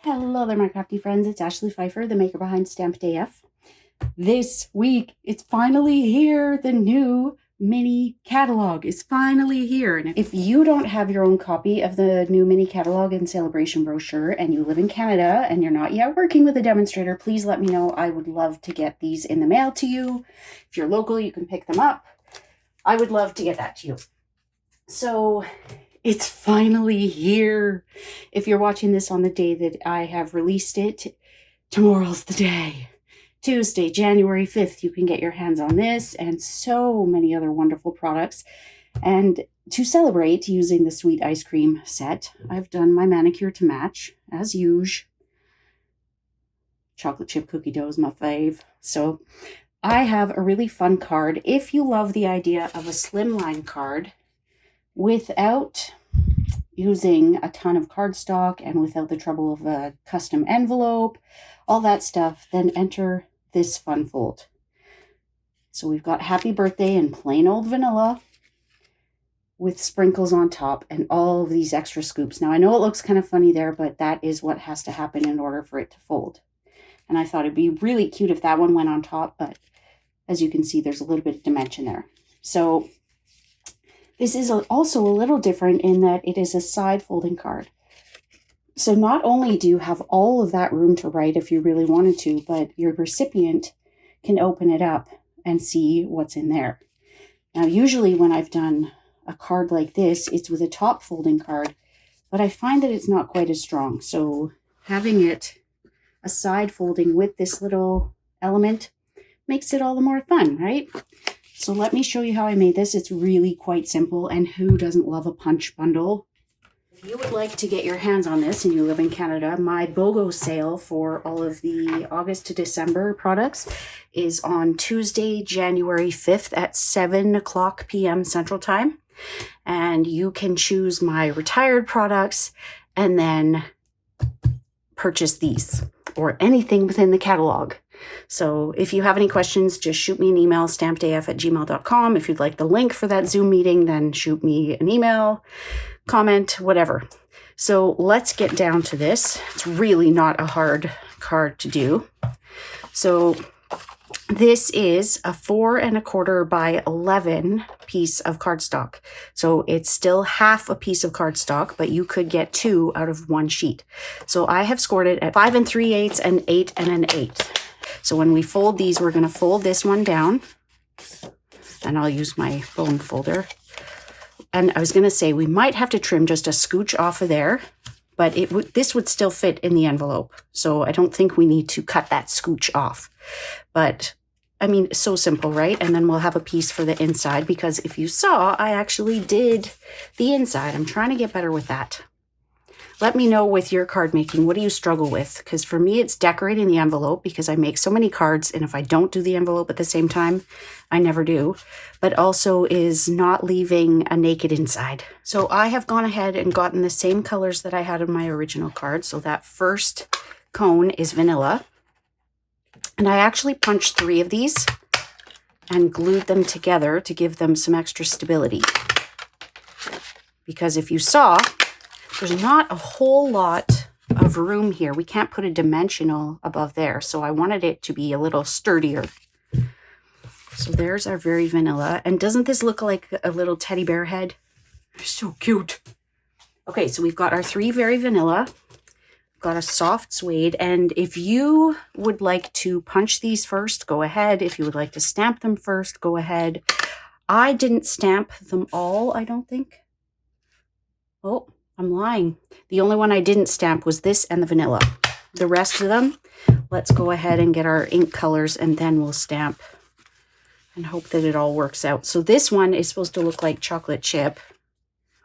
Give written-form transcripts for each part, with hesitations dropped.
Hello there, my crafty friends. It's Ashley Pfeiffer, the maker behind Stamped AF. This week, it's finally here. The new mini catalog is finally here. And if you don't have your own copy of the new mini catalog and celebration brochure and you live in Canada and you're not yet working with a demonstrator, please let me know. I would love to get these in the mail to you. If you're local, you can pick them up. I would love to get that to you. So it's finally here. If you're watching this on the day that I have released it, tomorrow's the day. Tuesday, January 5th, you can get your hands on this and so many other wonderful products. And to celebrate using the sweet ice cream set, I've done my manicure to match, as usual. Chocolate chip cookie dough is my fave. So I have a really fun card. If you love the idea of a slimline card without using a ton of cardstock and without the trouble of a custom envelope, all that stuff, then enter this fun fold. So we've got happy birthday in plain old vanilla with sprinkles on top and all of these extra scoops. Now I know it looks kind of funny there, but that is what has to happen in order for it to fold. And I thought it'd be really cute if that one went on top, but as you can see, there's a little bit of dimension there. So this is also a little different in that it is a side folding card. So not only do you have all of that room to write if you really wanted to, but your recipient can open it up and see what's in there. Now, usually when I've done a card like this, it's with a top folding card, but I find that it's not quite as strong. So having it a side folding with this little element makes it all the more fun, right? So let me show you how I made this. It's really quite simple, and who doesn't love a punch bundle? If you would like to get your hands on this and you live in Canada, my BOGO sale for all of the August to December products is on Tuesday, January 5th at 7:00 p.m. Central Time. And you can choose my retired products and then purchase these or anything within the catalog. So if you have any questions, just shoot me an email, stampedaf@gmail.com. If you'd like the link for that Zoom meeting, then shoot me an email, comment, whatever. So let's get down to this. It's really not a hard card to do. So this is a 4 1/4 by 11 piece of cardstock. So it's still half a piece of cardstock, but you could get 2 out of 1 sheet. So I have scored it at 5 3/8 and 8 1/8. So when we fold these, we're going to fold this one down, and I'll use my bone folder. And I was going to say we might have to trim just a scooch off of there, but this would still fit in the envelope. So I don't think we need to cut that scooch off. But I mean, it's so simple, right? And then we'll have a piece for the inside, because if you saw, I actually did the inside. I'm trying to get better with that. Let me know with your card making, what do you struggle with? Because for me, it's decorating the envelope, because I make so many cards, and if I don't do the envelope at the same time, I never do. But also is not leaving a naked inside. So I have gone ahead and gotten the same colors that I had in my original card. So that first cone is vanilla. And I actually punched 3 of these and glued them together to give them some extra stability. Because if you saw, there's not a whole lot of room here. We can't put a dimensional above there. So I wanted it to be a little sturdier. So there's our very vanilla. And doesn't this look like a little teddy bear head? So cute. Okay, so we've got our 3 very vanilla. Got a soft suede. And if you would like to punch these first, go ahead. If you would like to stamp them first, go ahead. I didn't stamp them all, I don't think. Oh, I'm lying. The only one I didn't stamp was this and the vanilla. The rest of them, let's go ahead and get our ink colors, and then we'll stamp and hope that it all works out. So this one is supposed to look like chocolate chip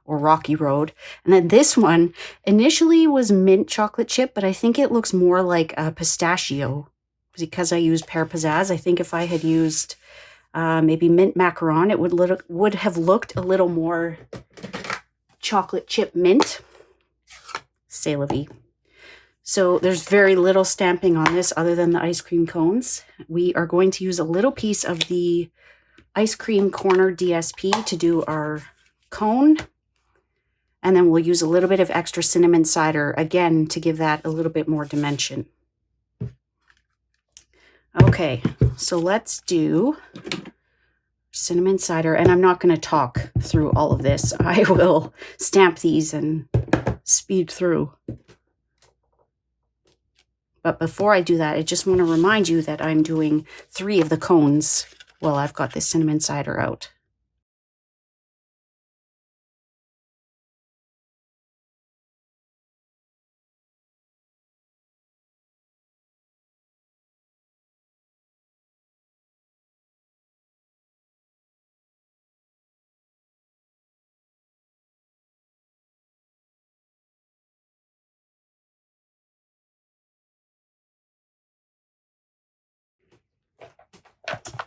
or Rocky Road. And then this one initially was mint chocolate chip, but I think it looks more like a pistachio because I used Pear Pizzazz. I think if I had used maybe mint macaron, it would have looked a little more chocolate chip mint. C'est la vie. So there's very little stamping on this other than the ice cream cones. We are going to use a little piece of the ice cream corner DSP to do our cone. And then we'll use a little bit of extra cinnamon cider again to give that a little bit more dimension. Okay, so let's do cinnamon cider, and I'm not going to talk through all of this. I will stamp these and speed through. But before I do that, I just want to remind you that I'm doing 3 of the cones while I've got this cinnamon cider out.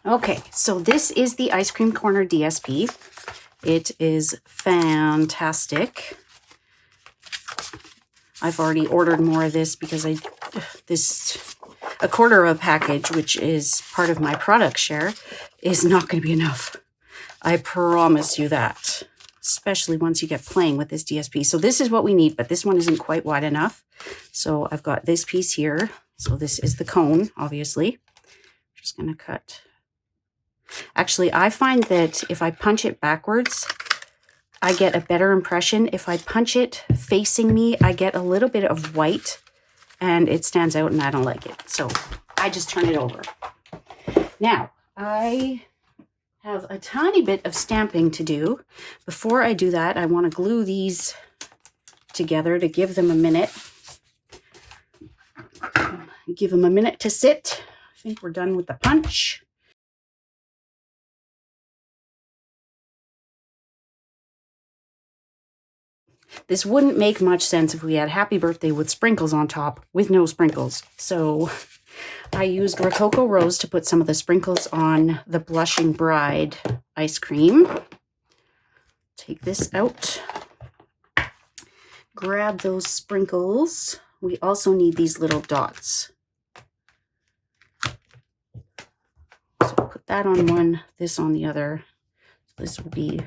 Okay, so this is the Ice Cream Corner DSP. It is fantastic. I've already ordered more of this because a quarter of a package, which is part of my product share, is not going to be enough. I promise you that, especially once you get playing with this DSP. So this is what we need, but this one isn't quite wide enough. So I've got this piece here. So this is the cone, obviously. Just going to cut. Actually, I find that if I punch it backwards, I get a better impression. If I punch it facing me, I get a little bit of white and it stands out and I don't like it. So I just turn it over. Now, I have a tiny bit of stamping to do. Before I do that, I want to glue these together to give them a minute. Give them a minute to sit. I think we're done with the punch. This wouldn't make much sense if we had Happy Birthday with sprinkles on top with no sprinkles. So I used Rococo Rose to put some of the sprinkles on the Blushing Bride ice cream. Take this out. Grab those sprinkles. We also need these little dots. So put that on one, this on the other. This will be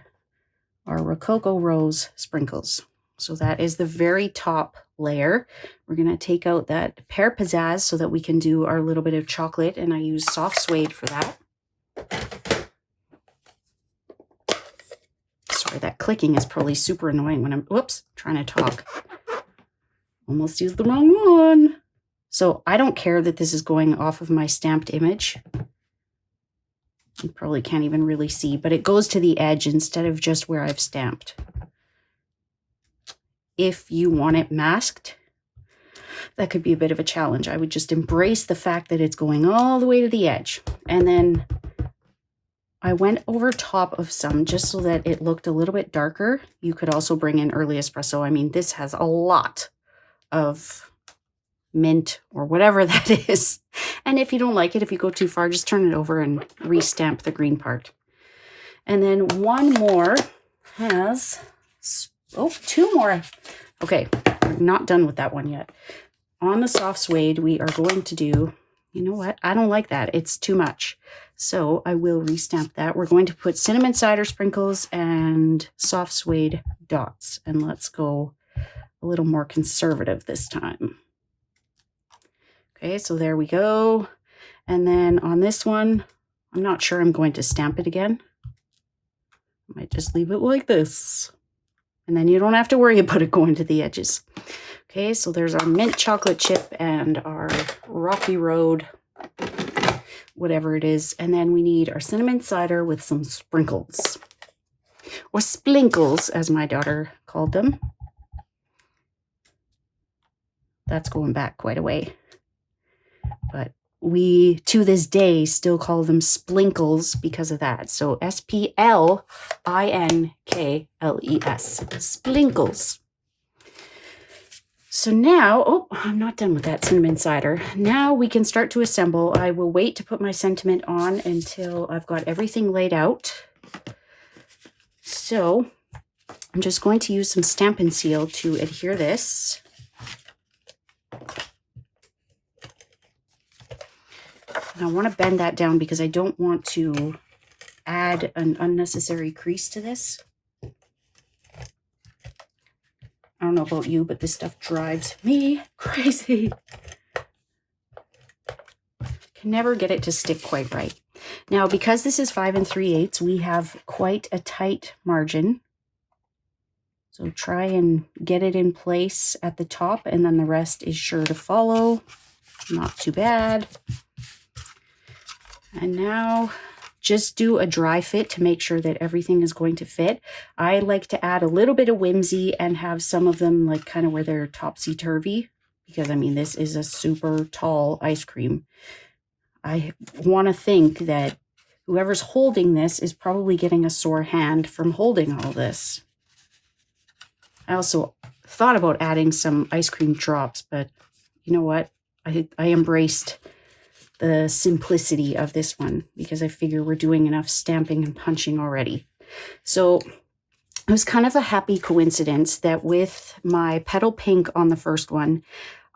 our Rococo Rose sprinkles. So that is the very top layer. We're going to take out that Pear Pizzazz so that we can do our little bit of chocolate, and I use soft suede for that. Sorry, that clicking is probably super annoying when I'm, trying to talk. Almost used the wrong one. So I don't care that this is going off of my stamped image. You probably can't even really see, but it goes to the edge instead of just where I've stamped. If you want it masked, that could be a bit of a challenge. I would just embrace the fact that it's going all the way to the edge. And then I went over top of some just so that it looked a little bit darker. You could also bring in early espresso. I mean, this has a lot of mint or whatever that is. And if you don't like it, if you go too far, just turn it over and re-stamp the green part. And then one more has... Oh, 2 more. Okay, we're not done with that one yet. On the soft suede, we are going to do, you know what? I don't like that. It's too much. So I will restamp that. We're going to put cinnamon cider sprinkles and soft suede dots. And let's go a little more conservative this time. Okay, so there we go. And then on this one, I'm not sure I'm going to stamp it again. I might just leave it like this. And then you don't have to worry about it going to the edges. Okay, so there's our mint chocolate chip and our Rocky Road, whatever it is. And then we need our cinnamon cider with some sprinkles. Or splinkles, as my daughter called them. That's going back quite a way. But we, to this day, still call them splinkles because of that. So S-P-L-I-N-K-L-E-S. Splinkles. So now, oh, I'm not done with that cinnamon cider. Now we can start to assemble. I will wait to put my sentiment on until I've got everything laid out. So I'm just going to use some Stampin' Seal to adhere this. And I want to bend that down because I don't want to add an unnecessary crease to this. I don't know about you, but this stuff drives me crazy. Can never get it to stick quite right. Now, because this is 5 3/8, we have quite a tight margin. So try and get it in place at the top, and then the rest is sure to follow. Not too bad. And now just do a dry fit to make sure that everything is going to fit. I like to add a little bit of whimsy and have some of them like kind of where they're topsy-turvy, because I mean, this is a super tall ice cream. I want to think that whoever's holding this is probably getting a sore hand from holding all this. I also thought about adding some ice cream drops, but you know what? I embraced the simplicity of this one because I figure we're doing enough stamping and punching already. So it was kind of a happy coincidence that with my petal pink on the first one,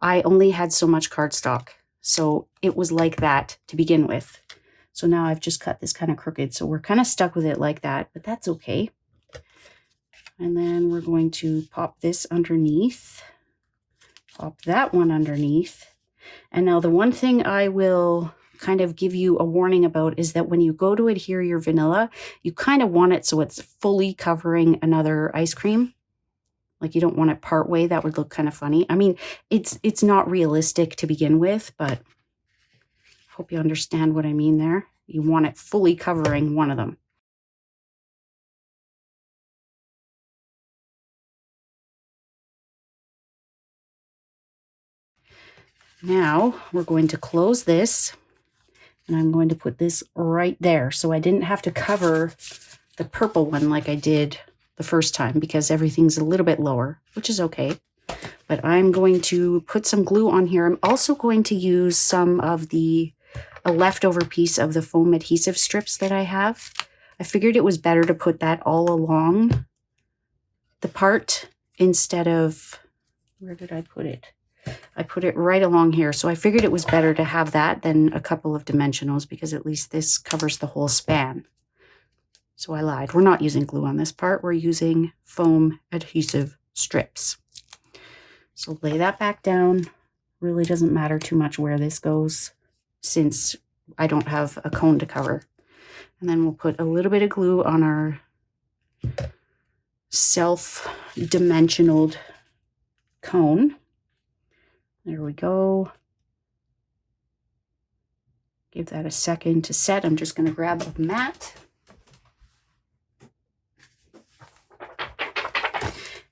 I only had so much cardstock. So it was like that to begin with. So now I've just cut this kind of crooked. So we're kind of stuck with it like that, but that's okay. And then we're going to pop this underneath, pop that one underneath. And now the one thing I will kind of give you a warning about is that when you go to adhere your vanilla, you kind of want it so it's fully covering another ice cream. Like you don't want it part way. That would look kind of funny. I mean, it's not realistic to begin with, but I hope you understand what I mean there. You want it fully covering one of them. Now we're going to close this, and I'm going to put this right there. So I didn't have to cover the purple one like I did the first time because everything's a little bit lower, which is okay. But I'm going to put some glue on here. I'm also going to use some of a leftover piece of the foam adhesive strips that I have. I figured it was better to put that all along the part instead of, where did I put it? I put it right along here. So I figured it was better to have that than a couple of dimensionals because at least this covers the whole span. So I lied. We're not using glue on this part. We're using foam adhesive strips. So lay that back down. Really doesn't matter too much where this goes since I don't have a cone to cover. And then we'll put a little bit of glue on our self-dimensional cone. There we go. Give that a second to set. I'm just going to grab a mat.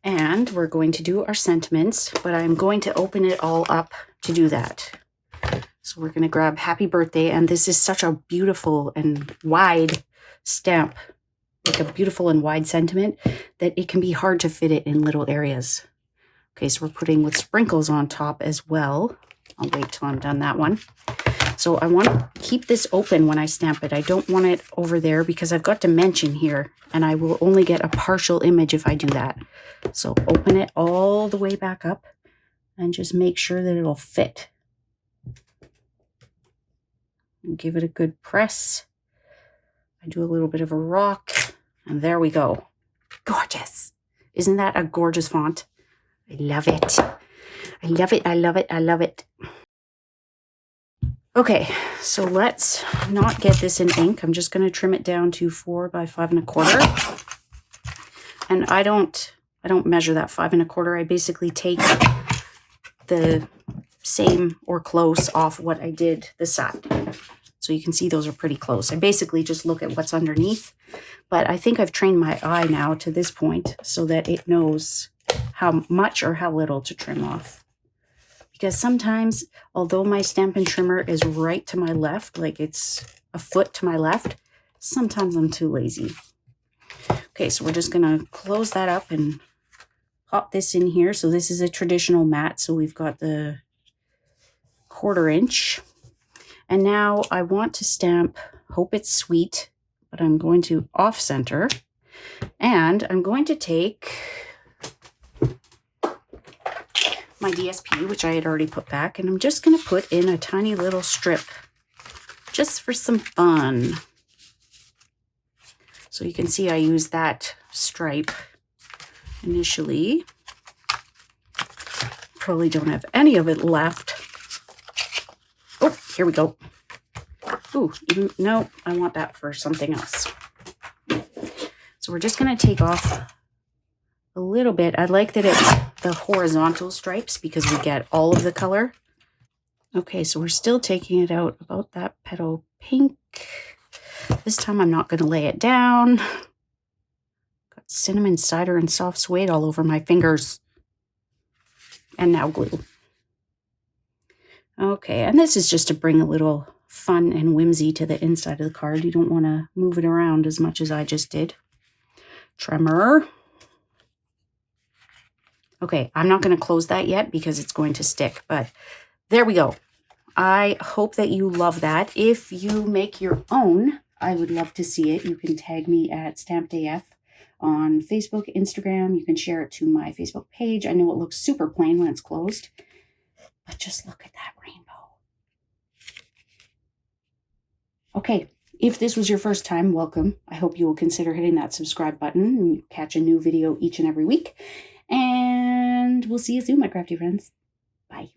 And we're going to do our sentiments, but I'm going to open it all up to do that. So we're going to grab Happy Birthday, and this is such a beautiful and wide stamp, like a beautiful and wide sentiment, that it can be hard to fit it in little areas. Okay, so we're putting with sprinkles on top as well. I'll wait till I'm done that one. So I want to keep this open when I stamp it. I don't want it over there because I've got dimension here, and I will only get a partial image if I do that. So open it all the way back up and just make sure that it'll fit. And give it a good press. I do a little bit of a rock, and there we go. Gorgeous. Isn't that a gorgeous font? I love it. I love it. I love it. I love it. Okay, so let's not get this in ink. I'm just going to trim it down to 4 by 5 1/4. And I don't measure that 5 1/4. I basically take the same or close off what I did this side. So you can see those are pretty close. I basically just look at what's underneath. But I think I've trained my eye now to this point so that it knows how much or how little to trim off. Because sometimes, although my Stampin' Trimmer is right to my left, like it's a foot to my left, sometimes I'm too lazy. Okay, so we're just going to close that up and pop this in here. So this is a traditional mat, so we've got the 1/4 inch. And now I want to stamp Hope It's Sweet, but I'm going to off-center. And I'm going to take my DSP, which I had already put back, and I'm just going to put in a tiny little strip just for some fun. So you can see I use that stripe initially. Probably don't have any of it left. Oh, here we go. Ooh, no, I want that for something else. So we're just going to take off a little bit. I like that it's the horizontal stripes because we get all of the color. Okay, so we're still taking it out about that petal pink. This time I'm not going to lay it down. Got cinnamon, cider, and soft suede all over my fingers. And now glue. Okay, and this is just to bring a little fun and whimsy to the inside of the card. You don't want to move it around as much as I just did. Tremor. Okay, I'm not going to close that yet because it's going to stick, but there we go. I hope that you love that. If you make your own, I would love to see it. You can tag me at StampedAF on Facebook, Instagram. You can share it to my Facebook page. I know it looks super plain when it's closed, but just look at that rainbow. Okay, if this was your first time, welcome. I hope you will consider hitting that subscribe button and catch a new video each and every week. And we'll see you soon, my crafty friends. Bye.